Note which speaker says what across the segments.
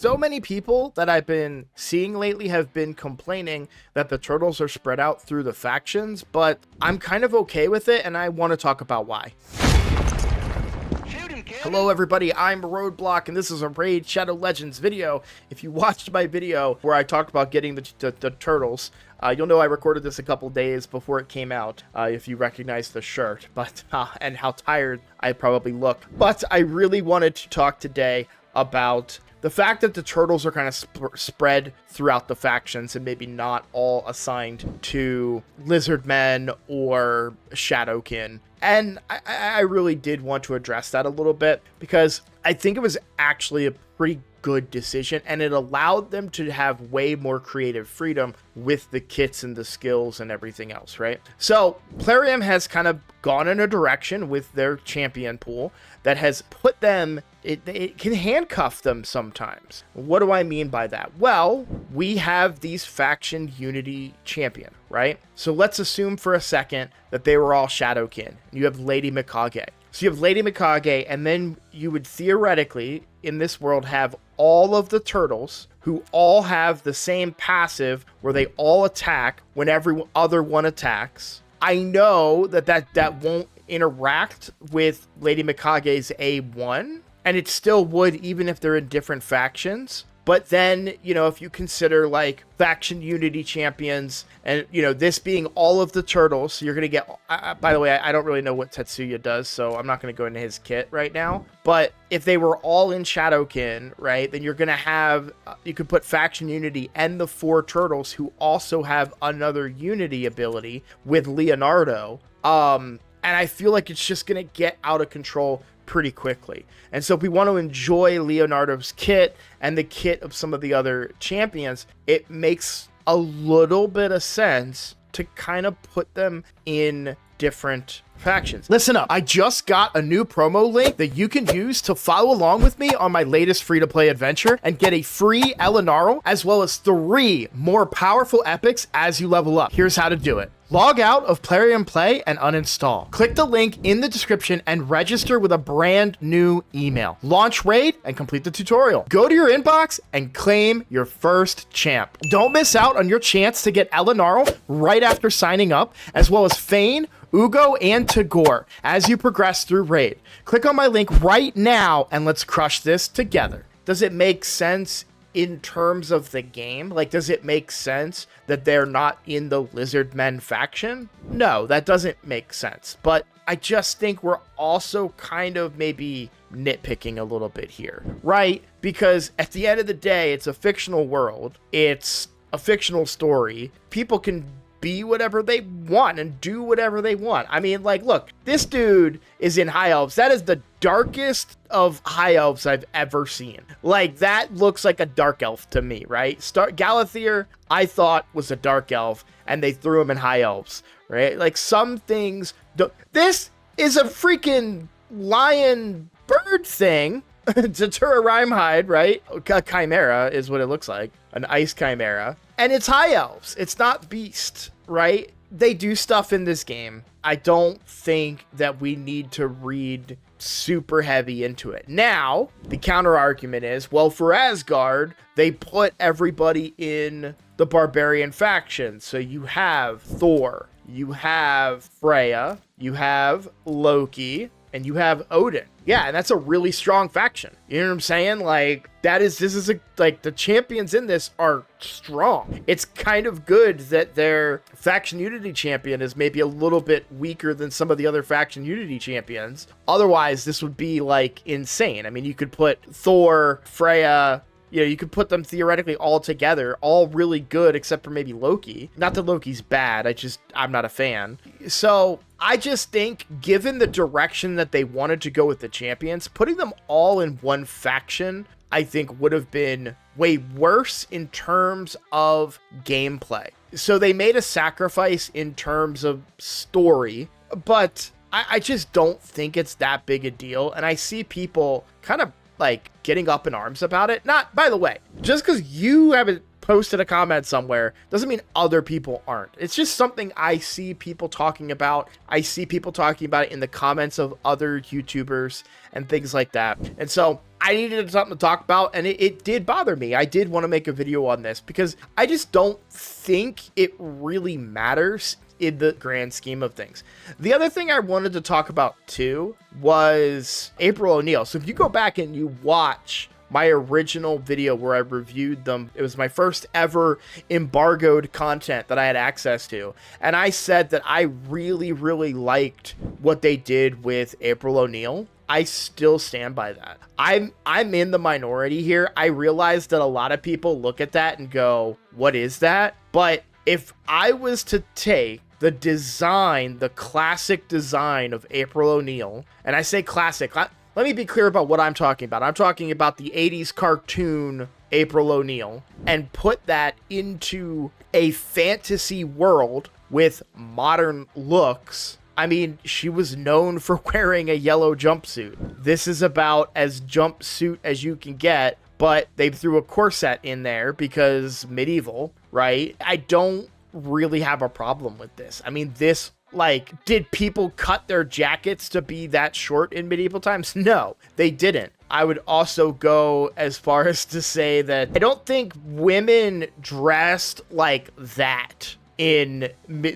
Speaker 1: So many people that I've been seeing lately have been complaining that the turtles are spread out through the factions, but I'm kind of okay with it, and I want to talk about why. Hello everybody, I'm Roadblock, and this is a Raid Shadow Legends video. If you watched my video where I talked about getting the turtles, you'll know I recorded this a couple days before it came out, if you recognize the shirt, but and how tired I probably look. But I really wanted to talk today about the fact that the turtles are kind of spread throughout the factions and maybe not all assigned to Lizardmen or Shadowkin. And I really did want to address that a little bit because I think it was actually a pretty good decision, and it allowed them to have way more creative freedom with the kits and the skills and everything else, right? So Plarium has kind of gone in a direction with their champion pool that has put them, it can handcuff them sometimes. What do I mean by that? Well, we have these faction unity champion, right? So let's assume for a second that they were all Shadowkin. You have Lady Mikage. So you have Lady Mikage, and then you would theoretically, in this world, have all of the turtles who all have the same passive where they all attack when every other one attacks. I know that won't interact with Lady Mikage's A1, and it still would even if they're in different factions. But then, you know, if you consider like faction unity champions and, you know, this being all of the turtles, so you're going to get, by the way, I don't really know what Tetsuya does, so I'm not going to go into his kit right now. But if they were all in Shadowkin, right, then you're going to have, you could put faction unity and the 4 turtles who also have another unity ability with Leonardo. And I feel like it's just going to get out of control pretty quickly. And so if we want to enjoy Leonardo's kit and the kit of some of the other champions, it makes a little bit of sense to kind of put them in different factions. Listen up, I just got a new promo link that you can use to follow along with me on my latest free-to-play adventure and get a free Elenaril as well as 3 more powerful epics as you level up. Here's how to do it. Log out of Plarium Play and uninstall. Click the link in the description and register with a brand new email. Launch Raid and complete the tutorial. Go to your inbox and claim your first champ. Don't miss out on your chance to get Elenaril right after signing up, as well as Fayne, Uugo, and Tagoar as you progress through Raid. Click on my link right now and let's crush this together. Does it make sense in terms of the game? Like, does it make sense that they're not in the Lizardmen faction? No, that doesn't make sense. But I just think we're also kind of maybe nitpicking a little bit here, right? Because at the end of the day, it's a fictional world. It's a fictional story. People can be whatever they want and do whatever they want. I mean, like, look, this dude is in High Elves. That is the darkest of High Elves I've ever seen. Like, that looks like a dark elf to me, right? Galathier, I thought was a dark elf, and they threw him in High Elves, right? Like, some things... This is a freaking lion bird thing. Datura Rhymehide, right? A chimera is what it looks like. An ice chimera. And it's High Elves. It's not Beast, right? They do stuff in this game. I don't think that we need to read super heavy into it. Now, the counter argument is, well, for Asgard, they put everybody in the barbarian faction. So you have Thor, you have Freya, you have Loki, and you have Odin. Yeah, and that's a really strong faction. You know what I'm saying? Like, like, the champions in this are strong. It's kind of good that their faction unity champion is maybe a little bit weaker than some of the other faction unity champions. Otherwise, this would be, like, insane. I mean, you could put Thor, Freya... You know, you could put them theoretically all together, all really good, except for maybe Loki. Not that Loki's bad, I'm not a fan. So, I just think, given the direction that they wanted to go with the champions, putting them all in one faction, I think would have been way worse in terms of gameplay. So, they made a sacrifice in terms of story, but I just don't think it's that big a deal. And I see people kind of like getting up in arms about it. Not, by the way, just because you haven't posted a comment somewhere doesn't mean other people aren't. It's just something I see people talking about. I see people talking about it in the comments of other YouTubers and things like that. And so I needed something to talk about, and it did bother me. I did want to make a video on this because I just don't think it really matters in the grand scheme of things. The other thing I wanted to talk about too was April O'Neil. So if you go back and you watch my original video where I reviewed them, it was my first ever embargoed content that I had access to. And I said that I really, really liked what they did with April O'Neil. I still stand by that. I'm in the minority here. I realize that a lot of people look at that and go, what is that? But if I was to take the design, the classic design of April O'Neil, and I say classic, let me be clear about what I'm talking about. I'm talking about the 80s cartoon April O'Neil, and put that into a fantasy world with modern looks. I mean, she was known for wearing a yellow jumpsuit. This is about as jumpsuit as you can get, but they threw a corset in there because medieval, right? I don't really have a problem with this. I mean, this, like, did people cut their jackets to be that short in medieval times? No, they didn't. I would also go as far as to say that I don't think women dressed like that in,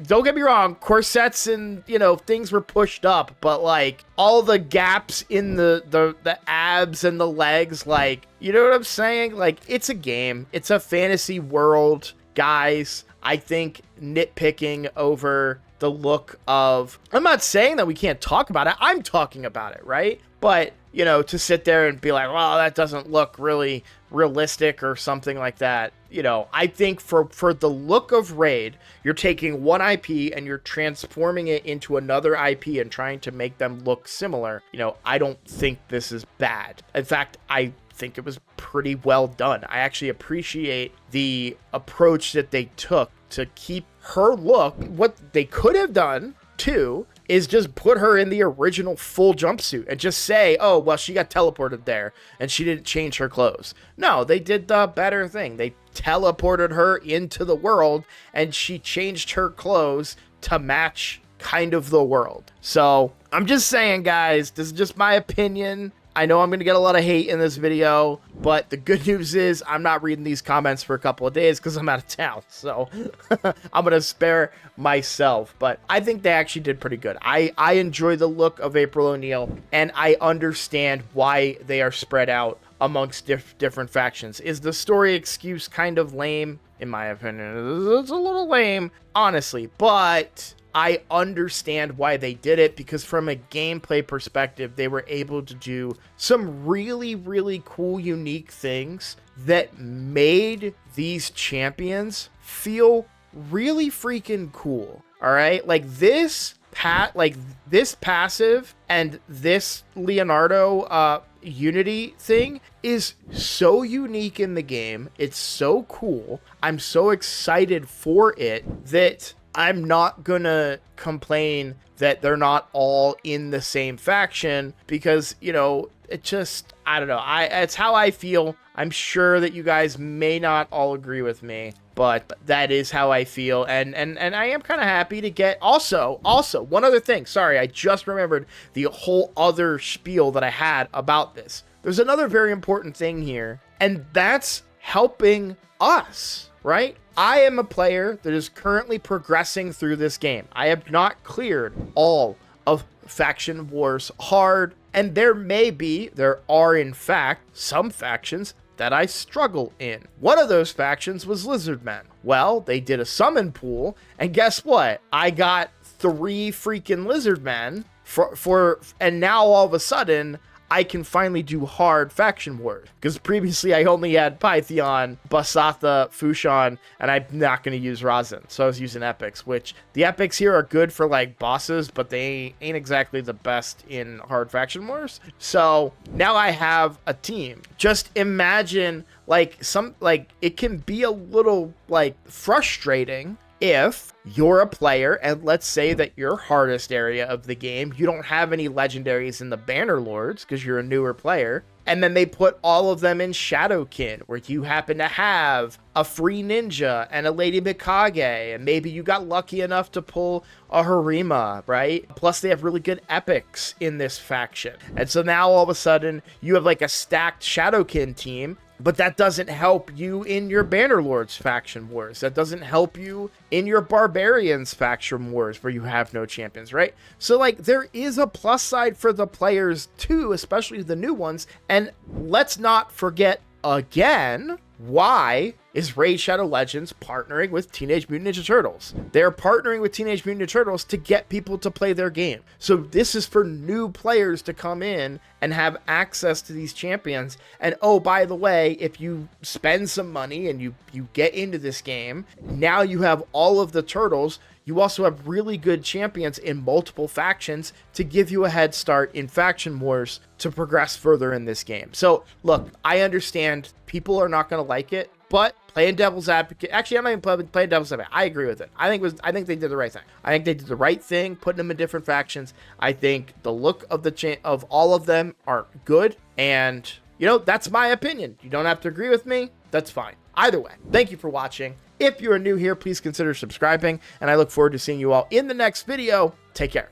Speaker 1: don't get me wrong, corsets and, you know, things were pushed up, but like all the gaps in the abs and the legs, like, you know what I'm saying? Like, it's a game. It's a fantasy world, guys. I think nitpicking over the look of, I'm not saying that we can't talk about it. I'm talking about it, right? But, you know, to sit there and be like, well, that doesn't look really realistic or something like that. You know, I think for the look of Raid, you're taking one IP and you're transforming it into another IP and trying to make them look similar. You know, I don't think this is bad. In fact, I think it was pretty well done. I actually appreciate the approach that they took to keep her look. What they could have done too is just put her in the original full jumpsuit and just say, oh, well, she got teleported there and she didn't change her clothes. No, they did the better thing. They teleported her into the world and she changed her clothes to match kind of the world. So I'm just saying, guys, this is just my opinion. I know I'm going to get a lot of hate in this video, but the good news is I'm not reading these comments for a couple of days because I'm out of town. So I'm going to spare myself, but I think they actually did pretty good. I enjoy the look of April O'Neil, and I understand why they are spread out amongst different factions. Is the story excuse kind of lame? In my opinion, it's a little lame, honestly, but I understand why they did it, because from a gameplay perspective, they were able to do some really, really cool, unique things that made these champions feel really freaking cool. All right, like this passive and this Leonardo Unity thing is so unique in the game. It's so cool. I'm so excited for it that I'm not gonna complain that they're not all in the same faction, because, you know, it just, I don't know. It's how I feel. I'm sure that you guys may not all agree with me, but that is how I feel. And I am kind of happy to get also one other thing. Sorry, I just remembered the whole other spiel that I had about this. There's another very important thing here, and that's helping us, right? I am a player that is currently progressing through this game. I have not cleared all of Faction Wars Hard, and there are in fact some factions that I struggle in. One of those factions was Lizardmen. Well, they did a summon pool, and guess what? I got 3 freaking Lizardmen and now all of a sudden I can finally do hard faction wars, because previously I only had Pythion, Basatha, Fushan, and I'm not going to use Razin, so I was using epics, which the epics here are good for like bosses, but they ain't exactly the best in hard faction wars. So now I have a team. Just imagine, like, it can be a little like frustrating if you're a player, and let's say that your hardest area of the game, you don't have any legendaries in the Banner Lords because you're a newer player, and then they put all of them in Shadowkin, where you happen to have a free ninja and a Lady Mikage, and maybe you got lucky enough to pull a Harima, right? Plus, they have really good epics in this faction. And so now all of a sudden, you have like a stacked Shadowkin team, but that doesn't help you in your Bannerlords faction wars. That doesn't help you in your Barbarians faction wars where you have no champions, right? So, like, there is a plus side for the players too, especially the new ones. And let's not forget again, why is Raid Shadow Legends partnering with Teenage Mutant Ninja Turtles? They're partnering with Teenage Mutant Ninja Turtles to get people to play their game. So this is for new players to come in and have access to these champions. And oh, by the way, if you spend some money and you get into this game, now you have all of the turtles. You also have really good champions in multiple factions to give you a head start in faction wars to progress further in this game. So look, I understand people are not going to like it, but playing devil's advocate, actually, I'm not even playing devil's advocate. I agree with it. I think they did the right thing. I think they did the right thing, putting them in different factions. I think the look of of all of them are good, and you know, that's my opinion. You don't have to agree with me. That's fine. Either way, thank you for watching. If you are new here, please consider subscribing, and I look forward to seeing you all in the next video. Take care.